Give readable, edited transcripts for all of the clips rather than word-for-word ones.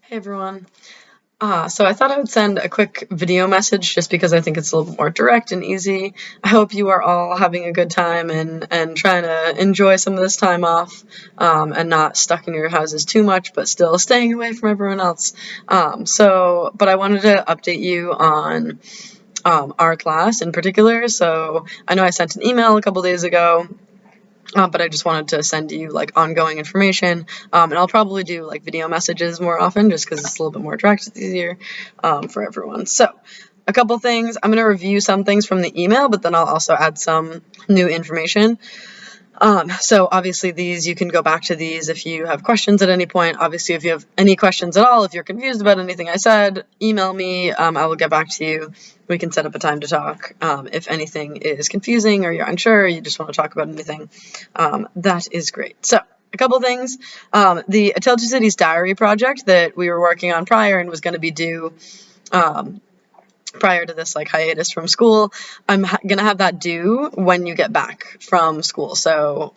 Hey everyone. So I thought I would send a quick video message just because I think it's a little bit more direct and easy. I hope you are all having a good time and trying to enjoy some of this time off, and not stuck in your houses too much, but still staying away from everyone else. But I wanted to update you on our class in particular. So I know I sent an email a couple days ago, but I just wanted to send you like ongoing information, and I'll probably do like video messages more often just because it's a little bit more direct, it's easier for everyone. So a couple things, I'm going to review some things from the email, but then I'll also add some new information. So obviously you can go back to these if you have questions at any point. Obviously, if you have any questions at all, if you're confused about anything I said, email me. I will get back to you. We can set up a time to talk. If anything is confusing or you're unsure, or you just want to talk about anything, that is great. So a couple thing, the Attila Cities Diary project that we were working on prior and was going to be due prior to this like hiatus from school, I'm gonna have that due when you get back from school,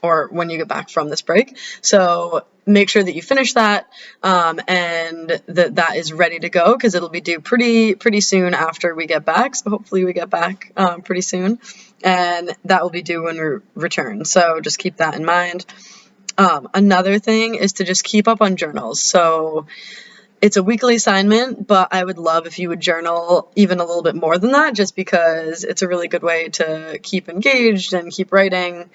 or when you get back from this break. So make sure that you finish that, and that is ready to go because it'll be due pretty soon after we get back. So hopefully we get back pretty soon, and that will be due when we return. So just keep that in mind. Another thing is to just keep up on journals. So it's a weekly assignment, but I would love if you would journal even a little bit more than that, just because it's a really good way to keep engaged and keep writing.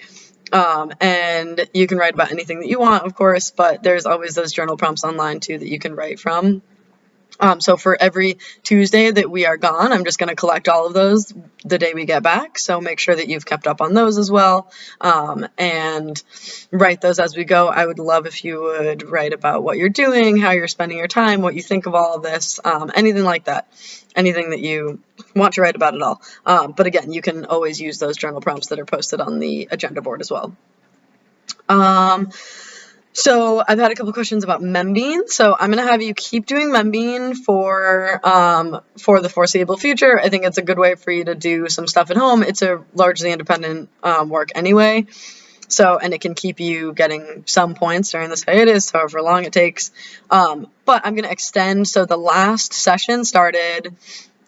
And you can write about anything that you want, of course, but there's always those journal prompts online too that you can write from. So for every Tuesday that we are gone, I'm just going to collect all of those the day we get back. So make sure that you've kept up on those as well, and write those as we go. I would love if you would write about what you're doing, how you're spending your time, what you think of all of this, anything like that, anything that you want to write about at all. But again, you can always use those journal prompts that are posted on the agenda board as well. So I've had a couple questions about Membean. So I'm going to have you keep doing Membean for the foreseeable future. I think it's a good way for you to do some stuff at home. It's a largely independent work anyway. So, and it can keep you getting some points during this hiatus, however long it takes. But I'm going to extend. So the last session started,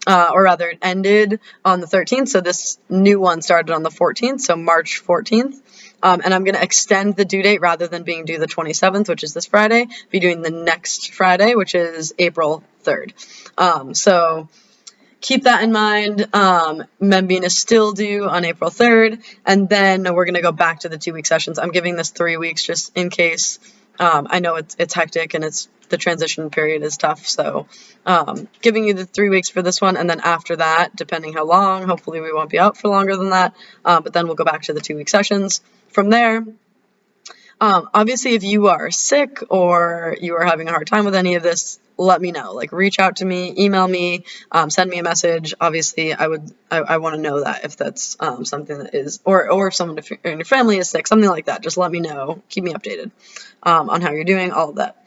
or rather it ended on the 13th. So this new one started on the 14th. So March 14th. And I'm going to extend the due date rather than being due the 27th, which is this Friday, be doing the next Friday, which is April 3rd. So keep that in mind. Membean is still due on April 3rd, and then we're going to go back to the 2-week sessions. I'm giving this 3 weeks just in case. I know it's hectic and the transition period is tough, so giving you the 3 weeks for this one, and then after that, depending how long, hopefully we won't be out for longer than that, but then we'll go back to the 2-week sessions. From there, obviously, if you are sick or you are having a hard time with any of this, let me know. Like, reach out to me, email me, send me a message. Obviously, I want to know that if that's something that is, or if someone in your family is sick, something like that. Just let me know. Keep me updated on how you're doing, all of that.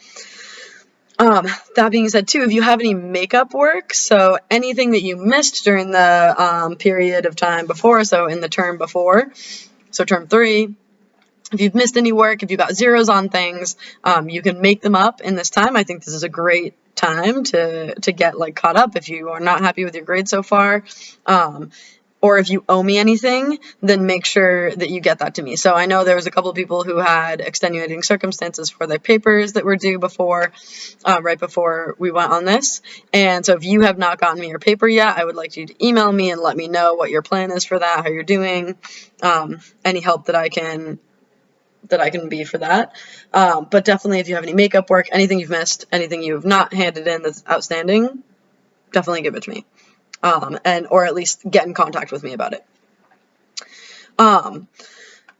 That being said, too, if you have any makeup work, so anything that you missed during the period of time before, so in the term before, so term 3, if you've missed any work, if you got zeros on things, you can make them up in this time. I think this is a great time to get like caught up if you are not happy with your grade so far. Or if you owe me anything, then make sure that you get that to me. So I know there was a couple of people who had extenuating circumstances for their papers that were due before, right before we went on this. And so if you have not gotten me your paper yet, I would like you to email me and let me know what your plan is for that, how you're doing, any help that I can be for that. But definitely if you have any makeup work, anything you've missed, anything you have not handed in that's outstanding, definitely give it to me. Or at least get in contact with me about it.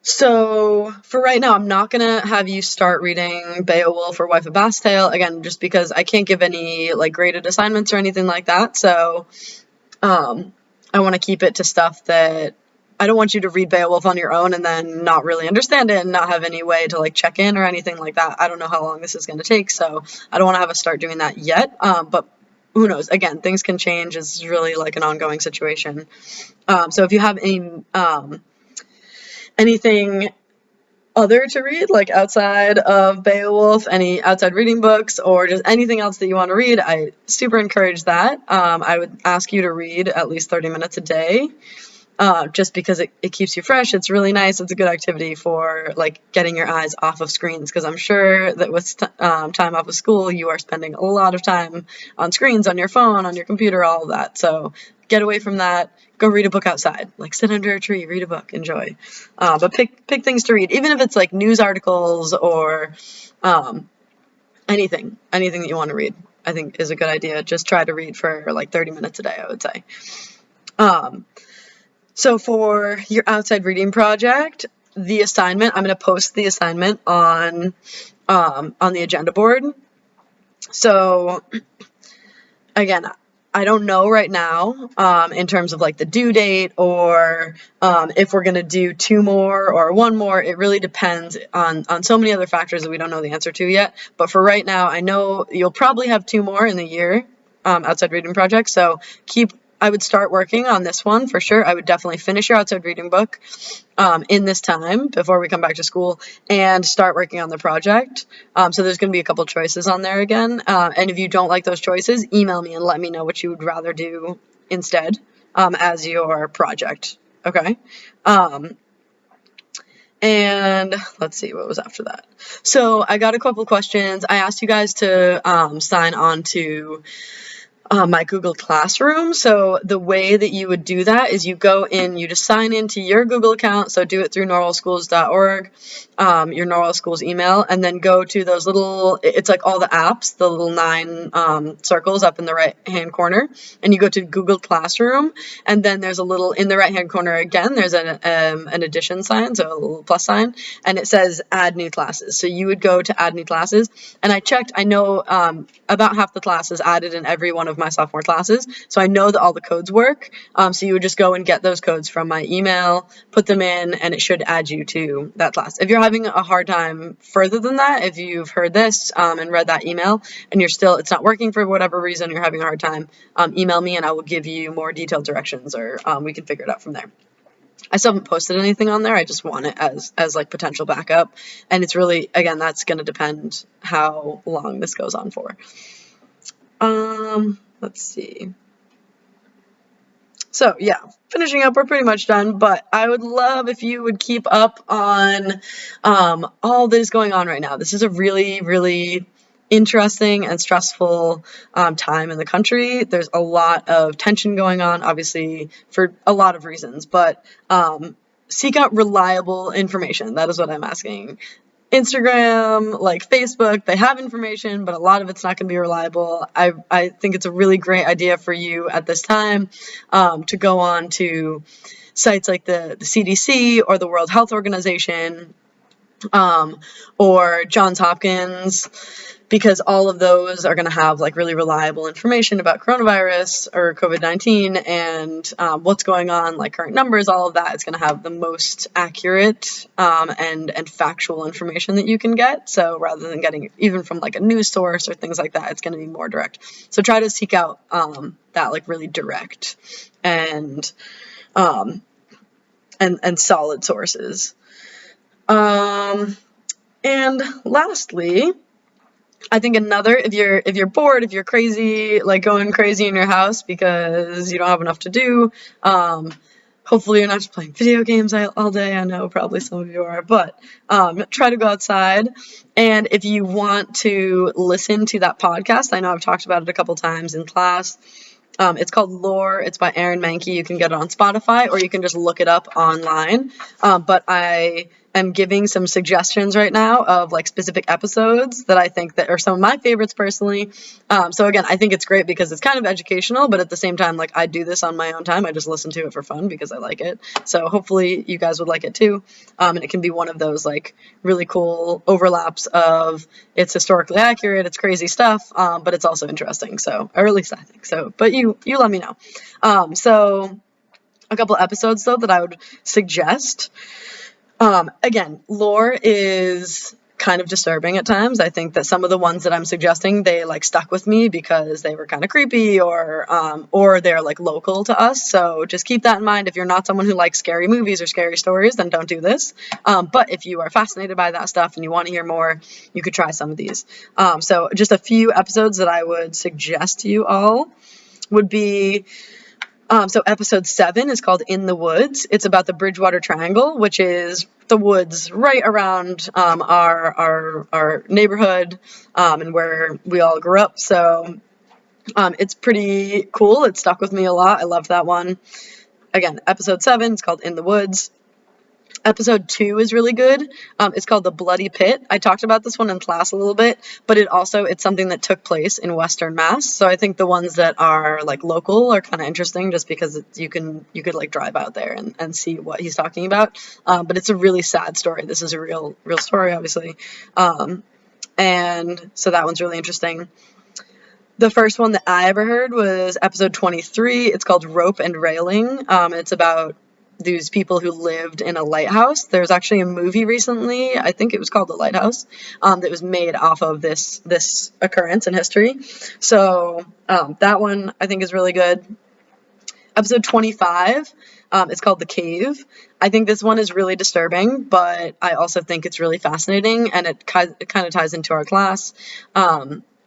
So for right now, I'm not going to have you start reading Beowulf or Wife of Bastille, again, just because I can't give any like graded assignments or anything like that. So I want to keep it to stuff that I don't want you to read Beowulf on your own and then not really understand it and not have any way to like check in or anything like that. I don't know how long this is going to take, so I don't want to have us start doing that yet. But who knows? Again, things can change. It's really like an ongoing situation. So if you have anything other to read, like outside of Beowulf, any outside reading books or just anything else that you want to read, I super encourage that. I would ask you to read at least 30 minutes a day. Just because it keeps you fresh. It's really nice. It's a good activity for like getting your eyes off of screens, because I'm sure that with time off of school, you are spending a lot of time on screens, on your phone, on your computer, all of that. So get away from that. Go read a book outside. Like sit under a tree, read a book, enjoy. But pick things to read, even if it's like news articles or anything that you want to read. I think is a good idea. Just try to read for like 30 minutes a day, I would say. So for your outside reading project, the assignment, I'm going to post the assignment on the agenda board. So again, I don't know right now in terms of like the due date or if we're going to do 2 more or 1 more. It really depends on so many other factors that we don't know the answer to yet. But for right now, I know you'll probably have 2 more in the year outside reading projects. So I would start working on this one for sure. I would definitely finish your outside reading book in this time before we come back to school and start working on the project. So there's going to be a couple choices on there again. And if you don't like those choices, email me and let me know what you would rather do instead as your project. Okay. And let's see, what was after that? So I got a couple questions. I asked you guys to sign on to my Google Classroom. So the way that you would do that is you go in, you just sign into your Google account. So do it through norwellschools.org, your Norwell Schools email, and then go to those little, it's like all the apps, the little 9 circles up in the right-hand corner, and you go to Google Classroom, and then there's a little, in the right-hand corner again, there's an addition sign, so a little plus sign, and it says add new classes. So you would go to add new classes, and I checked, I know about half the classes added in every one of my sophomore classes, so I know that all the codes work. So you would just go and get those codes from my email, put them in, and it should add you to that class. If you're having a hard time further than that, if you've heard this and read that email and it's not working for whatever reason, you're having a hard time, email me and I will give you more detailed directions, or we can figure it out from there. I still haven't posted anything on there. I just want it as like potential backup. And it's really, again, that's going to depend how long this goes on for. Let's see. So yeah, finishing up, we're pretty much done, but I would love if you would keep up on all that is going on right now. This is a really, really interesting and stressful time in the country. There's a lot of tension going on, obviously, for a lot of reasons, but seek out reliable information. That is what I'm asking. Instagram, like Facebook, they have information, but a lot of it's not going to be reliable. I think it's a really great idea for you at this time to go on to sites like the CDC or the World Health Organization or Johns Hopkins, because all of those are going to have like really reliable information about coronavirus or COVID-19 and what's going on, like current numbers, all of that. It's going to have the most accurate and factual information that you can get. So rather than getting even from like a news source or things like that, it's going to be more direct. So try to seek out that like really direct and solid sources. And lastly, I think if you're bored, if you're crazy, like going crazy in your house because you don't have enough to do, hopefully you're not just playing video games all day. I know probably some of you are, but try to go outside. And if you want to listen to that podcast, I know I've talked about it a couple times in class. It's called Lore. It's by Aaron Mahnke. You can get it on Spotify or you can just look it up online. But I am giving some suggestions right now of like specific episodes that I think that are some of my favorites personally. So again, I think it's great because it's kind of educational, but at the same time, like I do this on my own time. I just listen to it for fun because I like it. So hopefully you guys would like it too. And it can be one of those like really cool overlaps of it's historically accurate, it's crazy stuff, but it's also interesting. So, or at least I think so, but you let me know. So a couple episodes though that I would suggest. Again, Lore is kind of disturbing at times. I think that some of the ones that I'm suggesting, they like stuck with me because they were kind of creepy or they're like local to us. So just keep that in mind. If you're not someone who likes scary movies or scary stories, then don't do this. But if you are fascinated by that stuff and you want to hear more, you could try some of these. So just a few episodes that I would suggest to you all would be so episode 7 is called In the Woods. It's about the Bridgewater Triangle, which is the woods right around our neighborhood and where we all grew up. So it's pretty cool. It stuck with me a lot. I loved that one. Again, episode 7 is called In the Woods. Episode 2 is really good. It's called The Bloody Pit. I talked about this one in class a little bit, but it's something that took place in Western Mass. So I think the ones that are like local are kind of interesting just because you could like drive out there and see what he's talking about. But it's a really sad story. This is a real story, obviously. And so that one's really interesting. The first one that I ever heard was episode 23. It's called Rope and Railing. It's about these people who lived in a lighthouse. There's actually a movie recently, I think it was called The Lighthouse, that was made off of this occurrence in history. So that one I think is really good. Episode 25, it's called The Cave. I think this one is really disturbing, but I also think it's really fascinating, and it kind of ties into our class.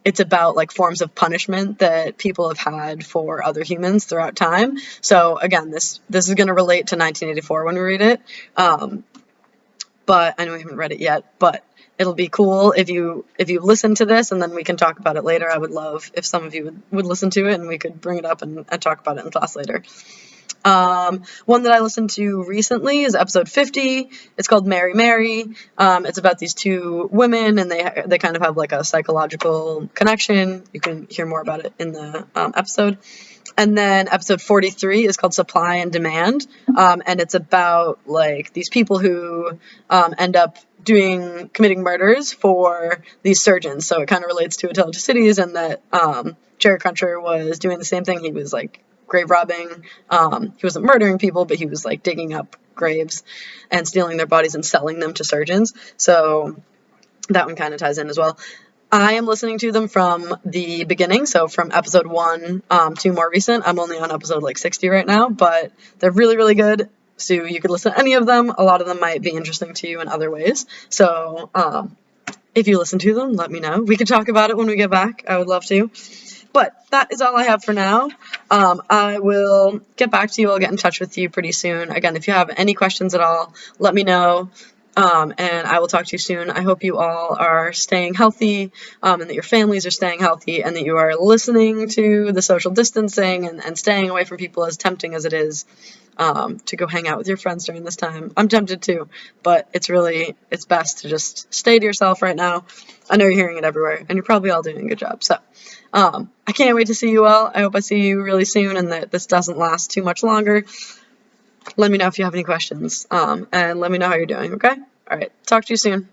It's about like forms of punishment that people have had for other humans throughout time. So again, this is going to relate to 1984 when we read it. But I know we haven't read it yet, but it'll be cool if you listen to this and then we can talk about it later. I would love if some of you would listen to it and we could bring it up and talk about it in class later. One that I listened to recently is episode 50. It's called Mary Mary. It's about these two women, and they kind of have like a psychological connection. You can hear more about it in the episode. And then episode 43 is called Supply and Demand, and it's about like these people who end up committing murders for these surgeons. So it kind of relates to A Tale of Two Cities, and that Jared Cruncher was doing the same thing. He was like grave robbing. He wasn't murdering people, but he was like digging up graves and stealing their bodies and selling them to surgeons. So that one kind of ties in as well. I am listening to them from the beginning, so from episode 1 to more recent. I'm only on episode like 60 right now, but they're really, really good. So you could listen to any of them. A lot of them might be interesting to you in other ways. So if you listen to them, let me know. We could talk about it when we get back. I would love to. But that is all I have for now. I will get back to you. I'll get in touch with you pretty soon. Again, if you have any questions at all, let me know. And I will talk to you soon. I hope you all are staying healthy, and that your families are staying healthy, and that you are listening to the social distancing and staying away from people, as tempting as it is to go hang out with your friends during this time. I'm tempted too, but it's best to just stay to yourself right now. I know you're hearing it everywhere, and you're probably all doing a good job. So I can't wait to see you all. I hope I see you really soon and that this doesn't last too much longer. Let me know if you have any questions, and let me know how you're doing, okay? All right, talk to you soon.